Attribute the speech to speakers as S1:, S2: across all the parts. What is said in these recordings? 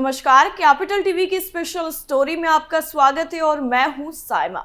S1: नमस्कार, capital TV की special story में आपका स्वागत है और मैं हूं साइमा।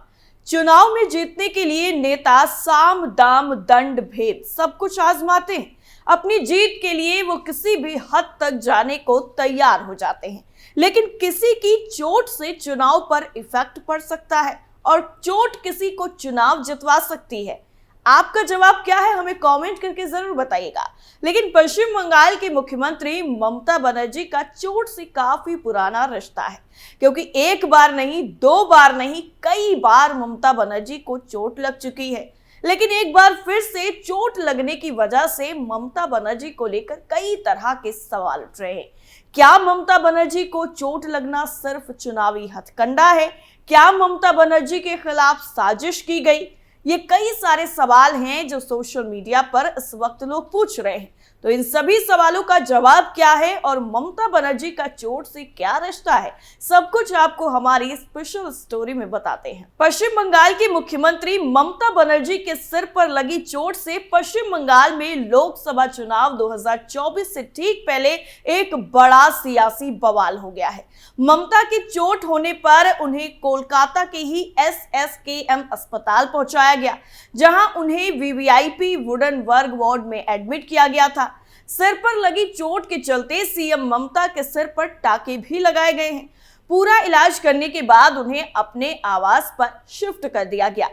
S1: चुनाव में जीतने के लिए नेता साम दाम दंड भेद सब कुछ आजमाते हैं। अपनी जीत के लिए वो किसी भी हद तक जाने को तैयार हो जाते हैं, लेकिन किसी की चोट से चुनाव पर इफेक्ट पड़ सकता है और चोट किसी को चुनाव जितवा सकती है। आपका जवाब क्या है, हमें कमेंट करके जरूर बताइएगा। लेकिन पश्चिम बंगाल की मुख्यमंत्री ममता बनर्जी का चोट से काफी पुराना रिश्ता है, क्योंकि एक बार नहीं, दो बार नहीं, कई बार ममता बनर्जी को चोट लग चुकी है। लेकिन एक बार फिर से चोट लगने की वजह से ममता बनर्जी को लेकर कई तरह के सवाल उठ रहे हैं। क्या ममता बनर्जी को चोट लगना सिर्फ चुनावी हथकंडा है? क्या ममता बनर्जी के खिलाफ साजिश की गई? ये कई सारे सवाल हैं जो सोशल मीडिया पर इस वक्त लोग पूछ रहे हैं। तो इन सभी सवालों का जवाब क्या है और ममता बनर्जी का चोट से क्या रिश्ता है, सब कुछ आपको हमारी स्पेशल स्टोरी में बताते हैं। पश्चिम बंगाल की मुख्यमंत्री ममता बनर्जी के सिर पर लगी चोट से पश्चिम बंगाल में लोकसभा चुनाव 2024 से ठीक पहले एक बड़ा सियासी बवाल हो गया है। ममता की चोट होने पर उन्हें कोलकाता के ही SSKM अस्पताल पहुंचाया गया, जहां उन्हें VVIP वुडन वर्ग वार्ड में एडमिट किया गया था। सिर पर लगी चोट के चलते सीएम ममता के सिर पर टाके भी लगाए गए हैं। पूरा इलाज करने के बाद उन्हें अपने आवास पर शिफ्ट कर दिया गया।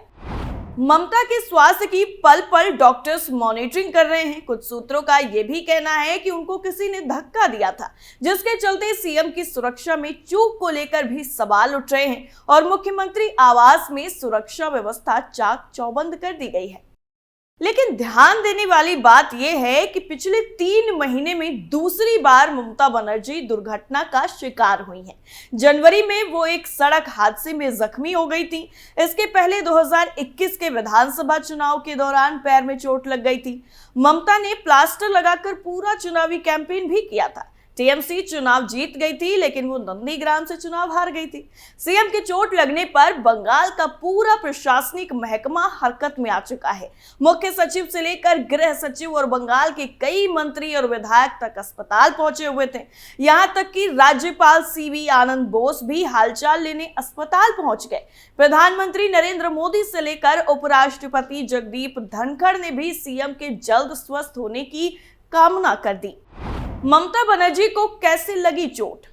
S1: ममता के स्वास्थ्य की पल पल डॉक्टर्स मॉनिटरिंग कर रहे हैं। कुछ सूत्रों का यह भी कहना है कि उनको किसी ने धक्का दिया था, जिसके चलते सीएम की सुरक्षा में चूक को लेकर भी सवाल उठ रहे हैं और मुख्यमंत्री आवास में सुरक्षा व्यवस्था चाक चौबंद कर दी गई है। लेकिन ध्यान देने वाली बात यह है कि पिछले 3 महीने में दूसरी बार ममता बनर्जी दुर्घटना का शिकार हुई हैं। जनवरी में वो एक सड़क हादसे में जख्मी हो गई थी। इसके पहले 2021 के विधानसभा चुनाव के दौरान पैर में चोट लग गई थी। ममता ने प्लास्टर लगाकर पूरा चुनावी कैंपेन भी किया था। टीएमसी चुनाव जीत गई थी, लेकिन वो नंदीग्राम से चुनाव हार गई थी। सीएम के चोट लगने पर बंगाल का पूरा प्रशासनिक महकमा हरकत में आ चुका है। मुख्य सचिव से लेकर गृह सचिव और बंगाल के कई मंत्री और विधायक तक अस्पताल पहुंचे हुए थे। यहां तक कि राज्यपाल CV आनंद बोस भी हालचाल लेने अस्पताल पहुंच गए। प्रधानमंत्री नरेंद्र मोदी से लेकर उपराष्ट्रपति जगदीप धनखड़ ने भी सीएम के जल्द स्वस्थ होने की कामना कर दी। ममता बनर्जी को कैसे लगी चोट?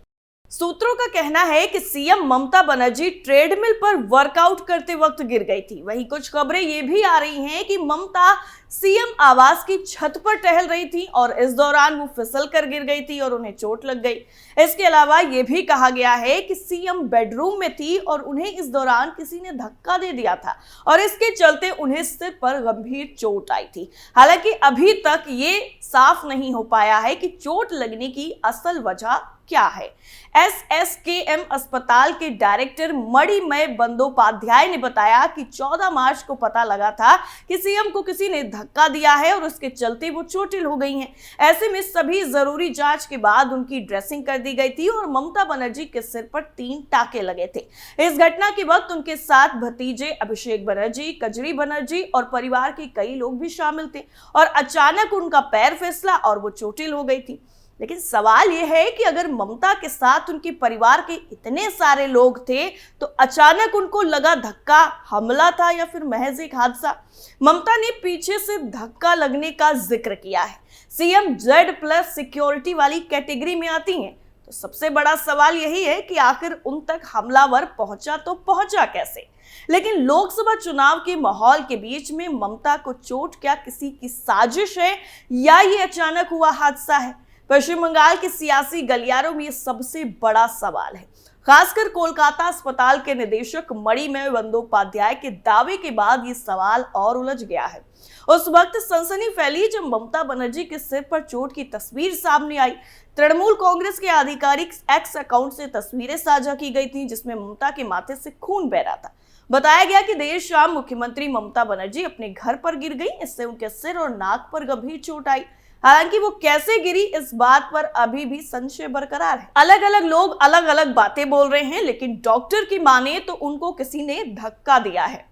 S1: सूत्रों का कहना है कि सीएम ममता बनर्जी ट्रेडमिल पर वर्कआउट करते वक्त गिर गई थी। वहीं कुछ खबरें ये भी आ रही हैं कि ममता सीएम आवास की छत पर टहल रही थी और इस दौरान वो फिसल कर गिर गई थी और उन्हें चोट लग गई। इसके अलावा ये भी कहा गया है कि सीएम बेडरूम में थी और उन्हें इस दौरान किसी ने धक्का दे दिया था और इसके चलते उन्हें सिर पर गंभीर चोट आई थी। हालांकि अभी तक ये साफ नहीं हो पाया है कि चोट लगने की असल वजह क्या है। SSKM अस्पताल के डायरेक्टर मणिमय बंदोपाध्याय ने बताया कि 14 मार्च को पता लगा था कि सीएम को किसी ने धक्का दिया है और उसके चलते वो चोटिल हो गई हैं। ऐसे में सभी जरूरी जांच के बाद उनकी ड्रेसिंग कर दी गई थी और ममता बनर्जी के सिर पर 3 टाके लगे थे। इस घटना के वक्त उनके साथ भतीजे अभिषेक बनर्जी, कजरी बनर्जी और परिवार के कई लोग भी शामिल थे और अचानक उनका पैर फिसला और वो चोटिल हो गई थी। लेकिन सवाल यह है कि अगर ममता के साथ उनके परिवार के इतने सारे लोग थे तो अचानक उनको लगा धक्का हमला था या फिर महज एक हादसा? ममता ने पीछे से धक्का लगने का जिक्र किया है। सीएम Z+ सिक्योरिटी वाली कैटेगरी में आती हैं, तो सबसे बड़ा सवाल यही है कि आखिर उन तक हमलावर पहुंचा तो पहुंचा कैसे? लेकिन लोकसभा चुनाव के माहौल के बीच में ममता को चोट क्या किसी की साजिश है या ये अचानक हुआ हादसा है? पश्चिम बंगाल के सियासी गलियारों में ये सबसे बड़ा सवाल है। खासकर कोलकाता अस्पताल के निदेशक मणिमय बंदोपाध्याय के दावे के बाद ये सवाल और उलझ गया है। उस वक्त सनसनी फैली जब ममता बनर्जी के सिर पर चोट की तस्वीर सामने आई। तृणमूल कांग्रेस के आधिकारिक X अकाउंट से तस्वीरें साझा की गई थी, जिसमें ममता के माथे से खून बह रहा था। बताया गया कि देर शाम मुख्यमंत्री ममता बनर्जी अपने घर पर गिर गई। इससे उनके सिर और नाक पर गंभीर चोट आई। हालांकि वो कैसे गिरी, इस बात पर अभी भी संशय बरकरार है। अलग अलग लोग अलग अलग बातें बोल रहे हैं, लेकिन डॉक्टर की माने तो उनको किसी ने धक्का दिया है।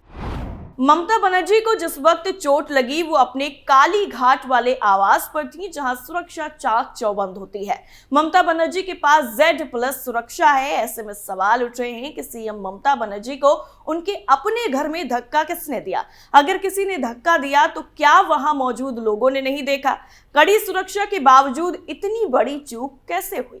S1: ममता बनर्जी को जिस वक्त चोट लगी वो अपने काली घाट वाले आवास पर थी, जहां सुरक्षा चाक चौबंद होती है। ममता बनर्जी के पास Z+ सुरक्षा है। ऐसे में सवाल उठ रहे हैं कि सीएम ममता बनर्जी को उनके अपने घर में धक्का किसने दिया? अगर किसी ने धक्का दिया तो क्या वहां मौजूद लोगों ने नहीं देखा? कड़ी सुरक्षा के बावजूद इतनी बड़ी चूक कैसे हुई?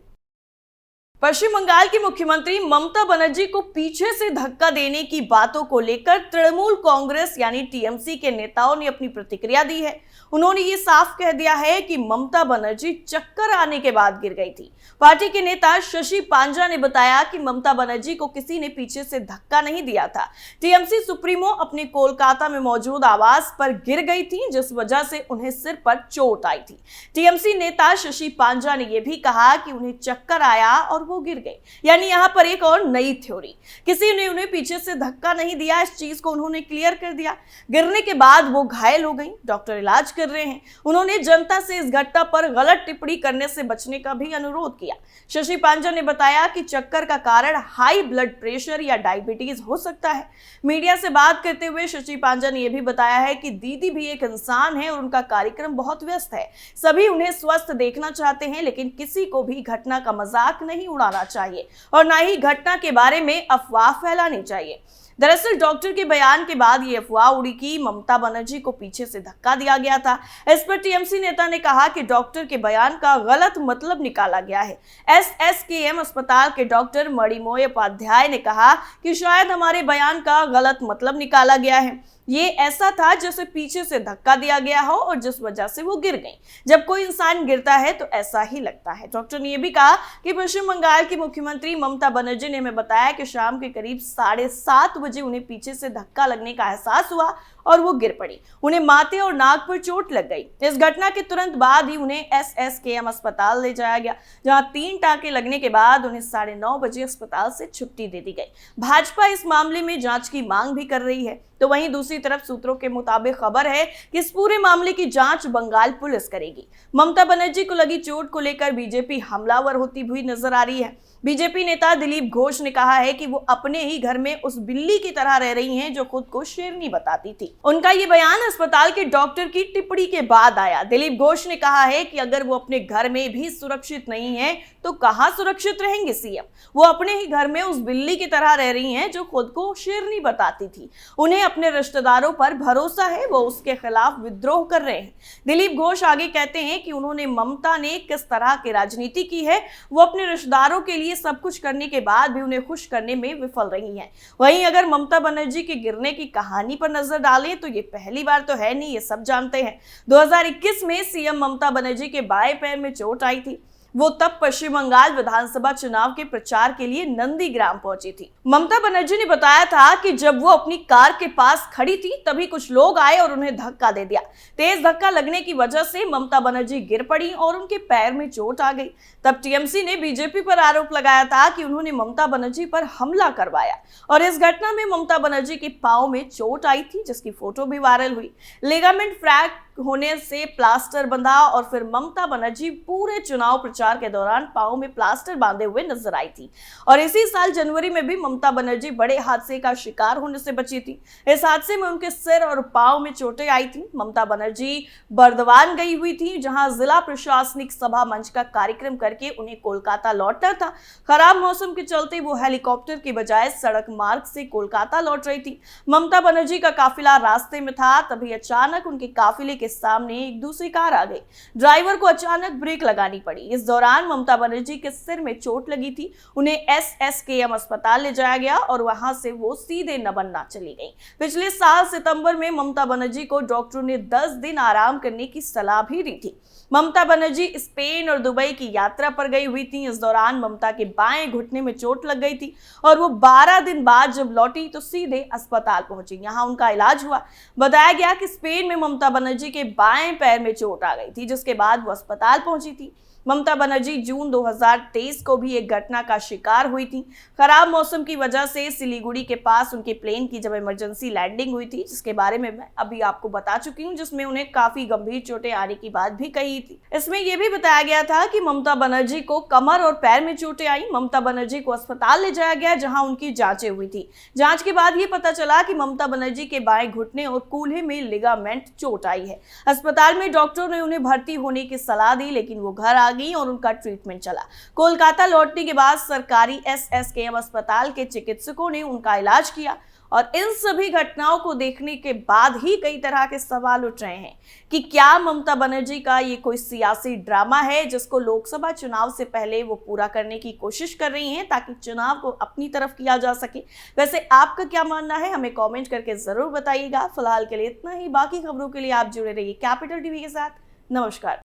S1: पश्चिम बंगाल की मुख्यमंत्री ममता बनर्जी को पीछे से धक्का देने की बातों को लेकर तृणमूल कांग्रेस यानी टीएमसी के नेताओं ने अपनी प्रतिक्रिया दी है। उन्होंने ये साफ कह दिया है कि ममता बनर्जी चक्कर आने के बाद गिर गई थी। पार्टी के नेता शशि पांजा ने बताया कि ममता बनर्जी को किसी ने पीछे से धक्का नहीं दिया था। टीएमसी सुप्रीमो अपने कोलकाता में मौजूद आवास पर गिर गई थी, जिस वजह से उन्हें सिर पर चोट आई थी। टीएमसी नेता शशि पांजा ने यह भी कहा कि उन्हें चक्कर आया और वो गिर गए। यानी यहाँ पर एक और नई थ्योरी, किसी ने उन्हें पीछे से धक्का नहीं दिया, इस चीज को उन्होंने क्लियर कर दिया। गिरने के बाद वो घायल हो गई, डॉक्टर इलाज कर रहे हैं। उन्होंने जनता से इस घटना पर गलत टिप्पणी करने से बचने का भी अनुरोध किया। शशि पांजा ने बताया कि चक्कर का कारण हाई ब्लड प्रेशर या डायबिटीज हो सकता है। मीडिया से बात करते हुए शशि पांजा ने यह भी बताया है कि दीदी भी एक इंसान है और उनका कार्यक्रम बहुत व्यस्त है। सभी उन्हें स्वस्थ देखना चाहते हैं, लेकिन किसी को भी घटना का मजाक नहीं उड़ाना चाहिए और ना ही घटना के बारे में अफवाह फैलानी चाहिए। दरअसल डॉक्टर के बयान के बाद ये अफवाह उड़ी कि ममता बनर्जी को पीछे से धक्का दिया गया था। इस पर टीएमसी नेता ने कहा कि डॉक्टर के बयान का गलत मतलब निकाला गया है। SSKM अस्पताल के डॉक्टर मणिमोय उपाध्याय ने कहा कि शायद हमारे बयान का गलत मतलब निकाला गया है। ये ऐसा था जैसे पीछे से धक्का दिया गया हो और जिस वजह से वो गिर गई। जब कोई इंसान गिरता है तो ऐसा ही लगता है। डॉक्टर ने यह भी कहा कि पश्चिम बंगाल की मुख्यमंत्री ममता बनर्जी ने हमें बताया कि शाम के करीब 7:30 बजे उन्हें पीछे से धक्का लगने का एहसास हुआ और वो गिर पड़ी। उन्हें माथे और नाक पर चोट लग गई। इस घटना के तुरंत बाद ही उन्हें SSKM अस्पताल ले जाया गया, जहां 3 टांके लगने के बाद उन्हें 9:30 बजे अस्पताल से छुट्टी दे दी गई। भाजपा इस मामले में जांच की मांग भी कर रही है। तो वहीं दूसरी तरफ सूत्रों के मुताबिक खबर है कि इस पूरे मामले की जांच बंगाल पुलिस करेगी। ममता बनर्जी को लगी चोट को लेकर बीजेपी हमलावर होती हुई नजर आ रही है। बीजेपी नेता दिलीप घोष ने कहा है कि वो अपने ही घर में उस बिल्ली की तरह रह रही हैं जो खुद को शेरनी बताती थी। उनका ये बयान अस्पताल के डॉक्टर की टिप्पणी के बाद आया। दिलीप घोष ने कहा है कि अगर वो अपने घर में भी सुरक्षित नहीं है तो कहां सुरक्षित रहेंगे सीएम? वो अपने ही घर में उस बिल्ली की तरह रह रही हैं जो खुद को शेरनी बताती थी। उन्हें अपने रिश्तेदारों पर भरोसा है, वो उसके खिलाफ विद्रोह कर रहे हैं। दिलीप घोष आगे कहते हैं कि उन्होंने ममता ने किस तरह की राजनीति की है, वो अपने रिश्तेदारों के लिए सब कुछ करने के बाद भी उन्हें खुश करने में विफल रही हैं। वहीं अगर ममता बनर्जी के गिरने की कहानी पर नजर डालें तो ये पहली बार तो है नहीं, ये सब जानते हैं। 2021 में सीएम ममता बनर्जी के बाएं पैर में चोट आई थी। वो तब पश्चिम बंगाल विधानसभा चुनाव के प्रचार के लिए नंदीग्राम पहुंची थी। ममता बनर्जी ने बताया था कि जब वो अपनी कार के पास खड़ी थी तभी कुछ लोग आए और उन्हें धक्का दे दिया। तेज धक्का लगने की वजह से ममता बनर्जी गिर पड़ी और उनके पैर में चोट आ गई। तब टीएमसी ने बीजेपी पर आरोप लगाया था कि उन्होंने ममता बनर्जी पर हमला करवाया और इस घटना में ममता बनर्जी के पांव में चोट आई थी, जिसकी फोटो भी वायरल हुई। लिगामेंट फ्रैक्चर होने से प्लास्टर बंधा और फिर ममता बनर्जी पूरे चुनाव प्रचार के दौरान पांव में प्लास्टर बांधे हुए नजर आई थी। और इसी साल जनवरी में भी ममता बनर्जी बड़े हादसे का शिकार होने से बची थी। इस हादसे में उनके सिर और पांव में चोटें आई थी। ममता बनर्जी बर्दवान गई हुई थी, जहां जिला प्रशासनिक सभा मंच का कार्यक्रम करके उन्हें कोलकाता लौटना था। खराब मौसम के चलते वो हेलीकॉप्टर की बजाय सड़क मार्ग से कोलकाता लौट रही थी। ममता बनर्जी का काफिला रास्ते में था, तभी अचानक उनके काफिले के सामने एक दूसरी कार आ गई। ड्राइवर को अचानक ब्रेक लगानी पड़ी। इस दौरान ममता बनर्जी के सिर में चोट लगी थी। उन्हें SSKM अस्पताल ले जाया गया और वहां से वो सीधे नबन्ना चली गई। पिछले साल सितंबर में ममता बनर्जी को डॉक्टरों ने 10 दिन आराम करने की सलाह भी दी थी। ममता बनर्जी स्पेन और दुबई की यात्रा पर गई हुई थी। इस दौरान ममता के बाएं घुटने में चोट लग गई थी और वो 12 दिन बाद जब लौटी तो सीधे अस्पताल पहुंची। यहां उनका इलाज हुआ। बताया गया कि स्पेन में ममता बनर्जी के बाएं पैर में चोट आ गई थी, जिसके बाद वो अस्पताल पहुंची थी। ममता बनर्जी जून 2023 को भी एक घटना का शिकार हुई थी। खराब मौसम की वजह से सिलीगुड़ी के पास उनके प्लेन की जब इमरजेंसी लैंडिंग हुई थी, जिसके बारे में मैं अभी आपको बता चुकी हूँ, जिसमें उन्हें काफी गंभीर चोटें आने की बात भी कही थी। इसमें यह भी बताया गया था कि ममता बनर्जी को कमर और पैर में चोटें आई। ममता बनर्जी को अस्पताल ले जाया गया, जहां उनकी जांचें हुई थी। जांच के बाद ये पता चला कि ममता बनर्जी के बाएं घुटने और कूल्हे में लिगामेंट चोट आई है। अस्पताल में डॉक्टरों ने उन्हें भर्ती होने की सलाह दी, लेकिन वो घर आ गई और उनका ट्रीटमेंट चला। कोलकाता लौटने के बाद सरकारी SSKM अस्पताल के चिकित्सकों ने उनका इलाज किया और इन सभी घटनाओं को देखने के बाद ही कई तरह के सवाल उठ रहे हैं कि क्या ममता बनर्जी का ये कोई सियासी ड्रामा है जिसको लोकसभा चुनाव से पहले वो पूरा करने की कोशिश कर रही हैं ताकि चुनाव को अपनी तरफ किया जा सके। वैसे आपका क्या मानना है, हमें कमेंट करके जरूर बताइएगा। फिलहाल के लिए इतना ही। बाकी खबरों के लिए आप जुड़े रहिए कैपिटल टीवी के साथ। नमस्कार।